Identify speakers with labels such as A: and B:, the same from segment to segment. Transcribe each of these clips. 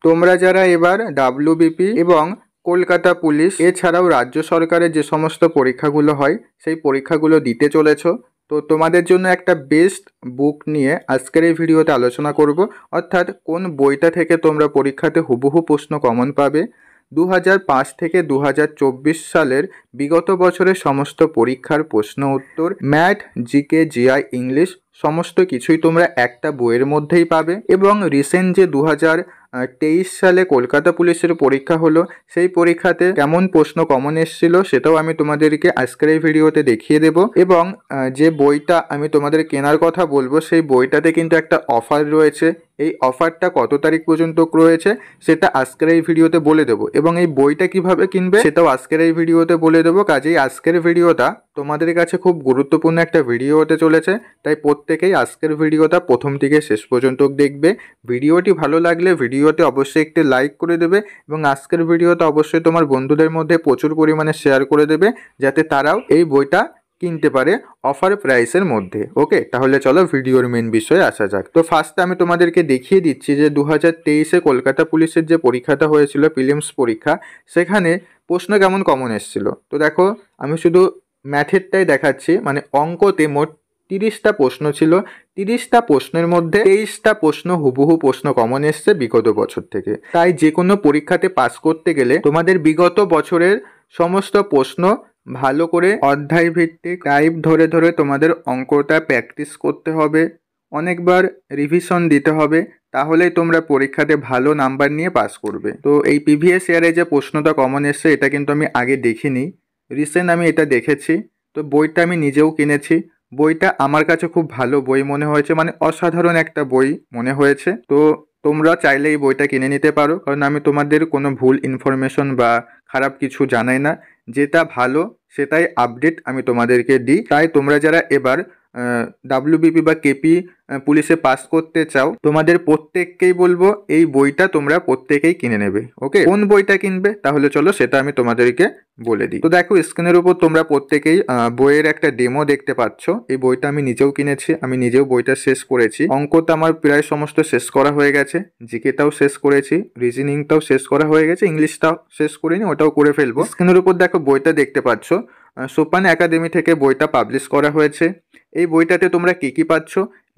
A: তোমরা যারা এবার ডাব্লিউবিপি এবং কলকাতা পুলিশ এছাড়াও রাজ্য সরকারের যে সমস্ত পরীক্ষাগুলো হয় সেই পরীক্ষাগুলো দিতে চলেছো, তো তোমাদের জন্য একটা বেস্ট বুক নিয়ে আজকের এই ভিডিওতে আলোচনা করব। অর্থাৎ কোন বইটা থেকে তোমরা পরীক্ষাতে হুবহু প্রশ্ন কমন পাবে। 2005 থেকে 2024 সালের বিগত বছরের সমস্ত পরীক্ষার প্রশ্ন উত্তর, ম্যাথ, জিকে, জিআই, ইংলিশ সমস্ত কিছুই তোমরা একটা বইয়ের মধ্যেই পাবে। এবং রিসেন্ট যে 2023 সালে কলকাতা পুলিশের পরীক্ষা হলো, সেই পরীক্ষাতে কেমন প্রশ্ন কমন এসেছিল সেটাও আমি তোমাদেরকে আজকের এই ভিডিওতে দেখিয়ে দেব। এবং যে বইটা আমি তোমাদের কেনার কথা বলবো সেই বইটাতে কিন্তু একটা অফার রয়েছে। এই অফারটা কত তারিখ পর্যন্ত রয়েছে সেটা আজকের এই ভিডিওতে বলে দেবো, এবং এই বইটা কিভাবে কিনবে সেটাও আজকের এই ভিডিওতে বলে দেবো। কাজেই আজকের ভিডিওটা তোমাদের কাছে খুব গুরুত্বপূর্ণ একটা ভিডিও হতে চলেছে, তাই প্রত্যেকেই আজকের ভিডিওটা প্রথম থেকে শেষ পর্যন্ত দেখবে। ভিডিওটি ভালো লাগলে ভিডিওতে অবশ্যই একটি লাইক করে দেবে, এবং আজকের ভিডিওটা অবশ্যই তোমার বন্ধুদের মধ্যে প্রচুর পরিমাণে শেয়ার করে দেবে, যাতে তারাও এই বইটা কিনতে পারে অফার প্রাইসের মধ্যে। ওকে, তাহলে চলো ভিডিওর মেন বিষয়ে আসা যাক। তো ফার্স্টে আমি তোমাদেরকে দেখিয়ে দিচ্ছি যে 2023-এ কলকাতা পুলিশের যে পরীক্ষাটা হয়েছিল, প্রিলিমস পরীক্ষা, সেখানে প্রশ্ন কেমন কমন এসেছিল। তো দেখো, আমি শুধু ম্যাথেরটাই দেখাচ্ছি। মানে অঙ্কতে মোট 30টা প্রশ্ন ছিল। 30টা প্রশ্নের মধ্যে 23টা প্রশ্ন হুবহু প্রশ্ন কমন এসছে বিগত বছর থেকে। তাই যে কোনো পরীক্ষাতে পাস করতে গেলে তোমাদের বিগত বছরের সমস্ত প্রশ্ন ভালো করে অধ্যায় ভিত্তিক টাইপ ধরে ধরে তোমাদের অঙ্কটা প্র্যাকটিস করতে হবে, অনেকবার রিভিশন দিতে হবে, তাহলেই তোমরা পরীক্ষাতে ভালো নাম্বার নিয়ে পাস করবে। তো এই প্রিভিয়াস ইয়ারে যে প্রশ্নটা কমন এসছে এটা কিন্তু আমি আগে দেখিনি, রিসেন্ট আমি এটা দেখেছি। তো বইটা আমি নিজেও কিনেছি। বইটা আমার কাছে খুব ভালো বই মনে হয়েছে, মানে অসাধারণ একটা বই মনে হয়েছে। তো তোমরা চাইলে এই বইটা কিনে নিতে পারো, কারণ আমি তোমাদের কোনো ভুল ইনফরমেশন বা খারাপ কিছু জানাই না। যেটা ভালো সেটাই আপডেট আমি তোমাদেরকে দিই। তাই তোমরা যারা এবার ডাব্লিউবিপি বা কেপি পুলিশে পাস করতে চাও, তোমাদের প্রত্যেককেই বলবো এই বইটা তোমরা প্রত্যেকেই কিনে নেবে। ওকে, কোন বইটা কিনবে তাহলে চলো সেটা আমি তোমাদেরকে বলে দিই। তো দেখো, স্ক্রিনের উপর তোমরা প্রত্যেকেই বইয়ের একটা ডেমো দেখতে পাচ্ছ। এই বইটা আমি নিজেও কিনেছি, আমি নিজেও বইটা শেষ করেছি। অঙ্কটা আমার প্রায় সমস্ত শেষ করা হয়ে গেছে, জিকেটাও শেষ করেছি, রিজনিংটাও শেষ করা হয়ে গেছে, ইংলিশটাও শেষ করিনি, ওটাও করে ফেলবো। স্ক্রিনের উপর দেখো বইটা দেখতে পাচ্ছ, সোপান একাডেমি থেকে বইটা পাবলিশ করা হয়েছে। এই বইটাতে তোমরা কী কী পাচ্ছ?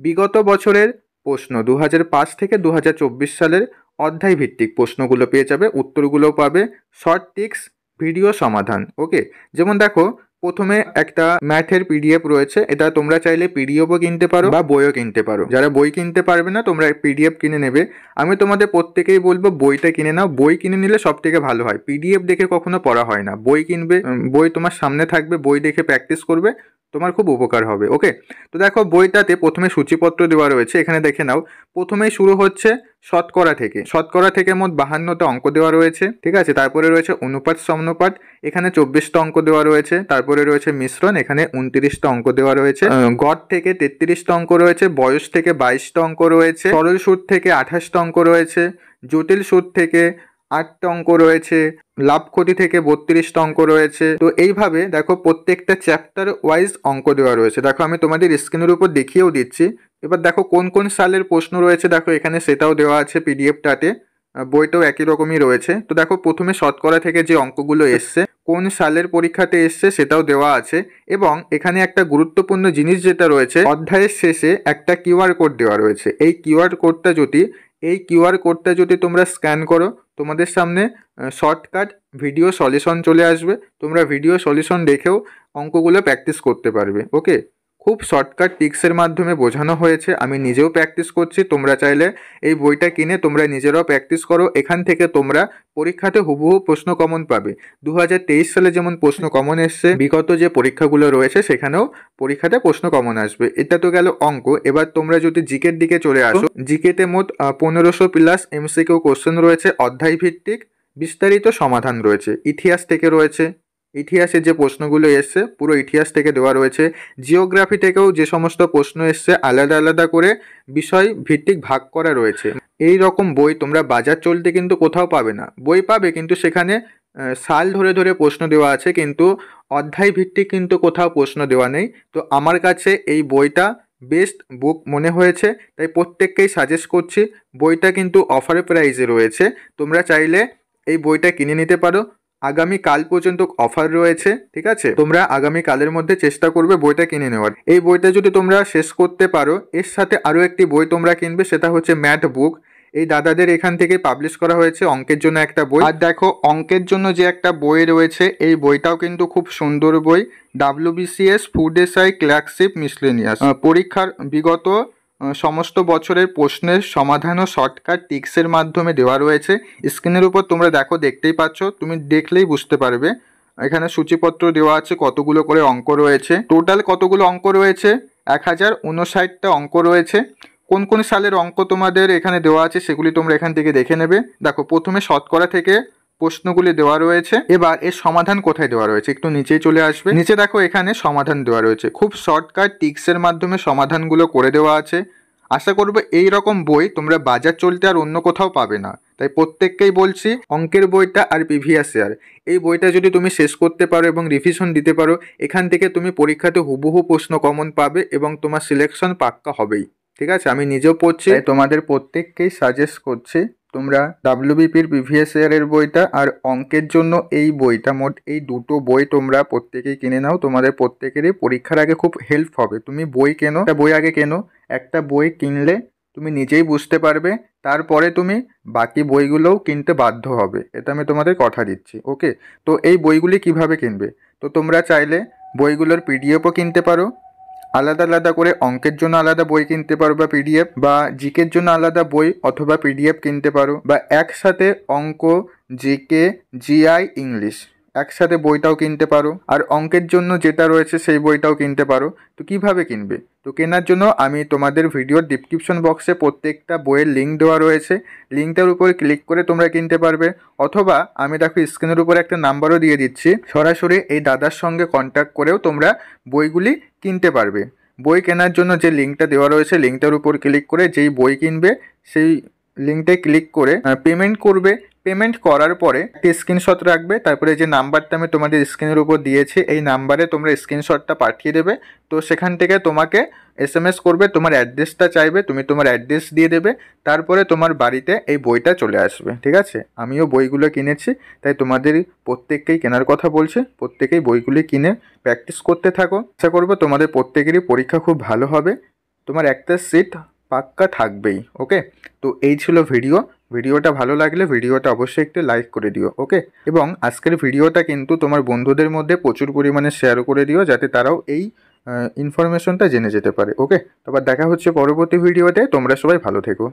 A: বিগত বছরের প্রশ্ন 2005 থেকে 2024 সালের অধ্যায় ভিত্তিক প্রশ্নগুলো পেয়ে যাবে, উত্তরগুলো পাবে, শর্ট টিক্স, ভিডিও সমাধান। ওকে, যেমন দেখো প্রথমে একটা ম্যাথের পিডিএফ রয়েছে, এটা তোমরা চাইলে পিডিএফও কিনতে পারো বা বইও কিনতে পারো। যারা বই কিনতে পারবে না তোমরা পিডিএফ কিনে নেবে। আমি তোমাদের প্রত্যেকেই বলবো বইটা কিনে নাও, বই কিনে নিলে সব থেকে ভালো হয়। পিডিএফ দেখে কখনো পড়া হয় না, বই কিনবে, বই তোমার সামনে থাকবে, বই দেখে প্র্যাকটিস করবে, তোমার খুব উপকার হবে। ওকে, তো দেখো বইটাতে প্রথমে সূচিপত্র দেওয়া রয়েছে, এখানে দেখে নাও। প্রথমেই শুরু হচ্ছে শতকরা থেকে। শতকরা থেকে মোট 52টা অঙ্ক দেওয়া রয়েছে, ঠিক আছে। তারপরে রয়েছে অনুপাত সমানুপাত, এখানে 24টা অঙ্ক দেওয়া রয়েছে। তারপরে রয়েছে মিশ্রণ, এখানে 29টা অঙ্ক দেওয়া রয়েছে। গড় থেকে 33টা অঙ্ক রয়েছে, বয়স থেকে 22টা অঙ্ক রয়েছে, সরল সুদ থেকে 28টা অঙ্ক রয়েছে, জটিল সুদ থেকে 8টা অঙ্ক রয়েছে, লাভ ক্ষতি থেকে 32টা অঙ্ক রয়েছে। তো এইভাবে দেখো প্রত্যেকটা চ্যাপ্টার ওয়াইজ অঙ্ক দেওয়া রয়েছে। দেখো আমি তোমাদের স্ক্রিনের উপর দেখিয়েও দিচ্ছি। এবার দেখো কোন কোন সালের প্রশ্ন রয়েছে, দেখো এখানে সেটাও দেওয়া আছে পিডিএফটাতে, বইটাও একই রকমই রয়েছে। তো দেখো প্রথমে শতকরা থেকে যে অঙ্কগুলো এসছে, কোন সালের পরীক্ষাতে এসছে সেটাও দেওয়া আছে। এবং এখানে একটা গুরুত্বপূর্ণ জিনিস যেটা রয়েছে, অধ্যায়ের শেষে একটা কিউআর কোড দেওয়া রয়েছে। এই কিউআর কোডটা যদি তোমরা স্ক্যান করো, তোমাদের সামনে শর্টকাট ভিডিও সলিউশন চলে আসবে। তোমরা ভিডিও সলিউশন দেখেও অঙ্কগুলো প্র্যাকটিস করতে পারবে। ওকে, খুব শর্টকাট টিক্সের মাধ্যমে বোঝানো হয়েছে, আমি নিজেও প্র্যাকটিস করছি। তোমরা চাইলে এই বইটা কিনে তোমরা নিজেরাও প্র্যাকটিস করো। এখান থেকে তোমরা পরীক্ষাতে হুবহু প্রশ্ন কমন পাবে। 2023 সালে যেমন প্রশ্ন কমন এসছে, বিগত যে পরীক্ষাগুলো রয়েছে সেখানেও পরীক্ষাতে প্রশ্ন কমন আসবে। এটা তো গেল অঙ্ক। এবার তোমরা যদি জিকের দিকে চলে আসো, জিকেতে মোট 1500 প্লাস এমসিকিউ কোশ্চেন রয়েছে, অধ্যায় ভিত্তিক বিস্তারিত সমাধান রয়েছে। ইতিহাস থেকে রয়েছে, ইতিহাসে যে প্রশ্নগুলো এসছে পুরো ইতিহাস থেকে দেওয়া রয়েছে। জিওগ্রাফি থেকেও যে সমস্ত প্রশ্ন এসছে আলাদা আলাদা করে বিষয় ভিত্তিক ভাগ করা রয়েছে। এই রকম বই তোমরা বাজার চলতে কিন্তু কোথাও পাবে না। বই পাবে কিন্তু সেখানে সাল ধরে ধরে প্রশ্ন দেওয়া আছে, কিন্তু অধ্যায় ভিত্তিক কিন্তু কোথাও প্রশ্ন দেওয়া নেই। তো আমার কাছে এই বইটা বেস্ট বুক মনে হয়েছে, তাই প্রত্যেককেই সাজেস্ট করছি। বইটা কিন্তু অফার প্রাইসে রয়েছে, তোমরা চাইলে এই বইটা কিনে নিতে পারো। আগামী কাল পর্যন্ত অফার রয়েছে, ঠিক আছে? তোমরা আগামী কালের মধ্যে চেষ্টা করবে বইটা কিনে নেওয়ার। এই বইটা যদি তোমরা শেষ করতে পারো, এর সাথে আরও একটি বই তোমরা কিনবে, সেটা হচ্ছে ম্যাথ বুক। এই দাদাদের এখান থেকে পাবলিশ করা হয়েছে অঙ্কের জন্য একটা বই। আর দেখো, অঙ্কের জন্য যে একটা বই রয়েছে, এই বইটাও কিন্তু খুব সুন্দর বই। WBCS food SI clerkship miscellaneous পরীক্ষার বিগত সমস্ত বছরের প্রশ্নের সমাধান ও শর্টকাট টিক্সের মাধ্যমে দেওয়া রয়েছে। স্ক্রিনের উপর তোমরা দেখতেই পাচ্ছ, তুমি দেখলেই বুঝতে পারবে। এখানে সূচিপত্র দেওয়া আছে, কতগুলো করে অঙ্ক রয়েছে। টোটাল কতগুলো অঙ্ক রয়েছে? 1059টা অঙ্ক রয়েছে। কোন কোন সালের অঙ্ক তোমাদের এখানে দেওয়া আছে সেগুলি তোমরা এখান থেকে দেখে নেবে। দেখো, প্রথমে শতকরা থেকে প্রশ্নগুলি দেওয়া রয়েছে। এবার এর সমাধান কোথায় দেওয়া রয়েছে, একটু নিচেই চলে আসবে। নিচে দেখো, এখানে সমাধান দেওয়া রয়েছে। খুব শর্টকাট টিক্সের মাধ্যমে সমাধানগুলো করে দেওয়া আছে। আশা করবো এই রকম বই তোমরা বাজার চলতে আর অন্য কোথাও পাবে না। তাই প্রত্যেককেই বলছি, অঙ্কের বইটা আর প্রিভিয়াস ইয়ার, এই বইটা যদি তুমি শেষ করতে পারো এবং রিভিশন দিতে পারো, এখান থেকে তুমি পরীক্ষাতে হুবহু প্রশ্ন কমন পাবে এবং তোমার সিলেকশন পাক্কা হবেই। ঠিক আছে? আমি নিজেও পড়ছি, তোমাদের প্রত্যেককেই সাজেস্ট করছি তোমরা WBPর প্রিভিয়াস ইয়ারের বইটা আর অঙ্কের জন্য এই বইটা, মোট এই দুটো বই তোমরা প্রত্যেকেই কিনে নাও। তোমাদের প্রত্যেকেরই পরীক্ষার আগে খুব হেল্প হবে। তুমি বই কেনো, একটা বই আগে কেনো। একটা বই কিনলে তুমি নিজেই বুঝতে পারবে, তারপরে তুমি বাকি বইগুলোও কিনতে বাধ্য হবে। এটা আমি তোমাদের কথা দিচ্ছি। ওকে? তো এই বইগুলি কিভাবে কিনবে? তো তোমরা চাইলে বইগুলোর PDFও কিনতে পারো, আলাদা আলাদা করে অঙ্কের জন্য আলাদা বই কিনতে পারো বা PDF, বা জিকের জন্য আলাদা বই অথবা PDF কিনতে পারো, বা একসাথে অঙ্ক, জিকে, GI, ইংলিশ একসাথে বইটাও কিনতে পারো। আর অঙ্কের জন্য যেটা রয়েছে সেই বইটাও কিনতে পারো। তো কিভাবে কিনবে? তো কেনার জন্য আমি তোমাদের ভিডিওর ডিসক্রিপশন বক্সে প্রত্যেকটা বইয়ের লিঙ্ক দেওয়া রয়েছে, লিঙ্কটার উপর ক্লিক করে তোমরা কিনতে পারবে। অথবা আমি দেখো স্ক্রিনের উপর একটা নাম্বারও দিয়ে দিচ্ছি, সরাসরি এই দাদার সঙ্গে কন্ট্যাক্ট করেও তোমরা বইগুলি কিনতে পারবে। বই কেনার জন্য যে লিঙ্কটা দেওয়া রয়েছে, লিঙ্কটার উপর ক্লিক করে যেই বই কিনবে সেই লিঙ্কটায় ক্লিক করে পেমেন্ট করবে। পেমেন্ট করার পরে একটি স্ক্রিনশট রাখবে, তারপরে যে নাম্বারটা আমি তোমাদের স্ক্রিনের উপর দিয়েছি এই নাম্বারে তোমরা স্ক্রিনশটটা পাঠিয়ে দেবে। তো সেখান থেকে তোমাকে SMS করবে, তোমার অ্যাড্রেসটা চাইবে, তুমি তোমার অ্যাড্রেস দিয়ে দেবে, তারপরে তোমার বাড়িতে এই বইটা চলে আসবে। ঠিক আছে? আমিও বইগুলো কিনেছি, তাই তোমাদের প্রত্যেককেই কেনার কথা বলছি। প্রত্যেকেই বইগুলি কিনে প্র্যাকটিস করতে থাকো। আশা করবো তোমাদের প্রত্যেকেরই পরীক্ষা খুব ভালো হবে, তোমার একটা সিট পাক্কা থাকবেই। ওকে? তো এই ছিল ভিডিওটা ভালো লাগলে ভিডিওটা অবশ্যই একটু লাইক করে দিও। ওকে? এবং আজকের ভিডিওটা কিন্তু তোমার বন্ধুদের মধ্যে প্রচুর পরিমাণে শেয়ার করে দিও, যাতে তারাও এই ইনফরমেশনটা জেনে যেতে পারে। ওকে? তো আবার দেখা হচ্ছে পরবর্তী ভিডিওতে। তোমরা সবাই ভালো থেকো।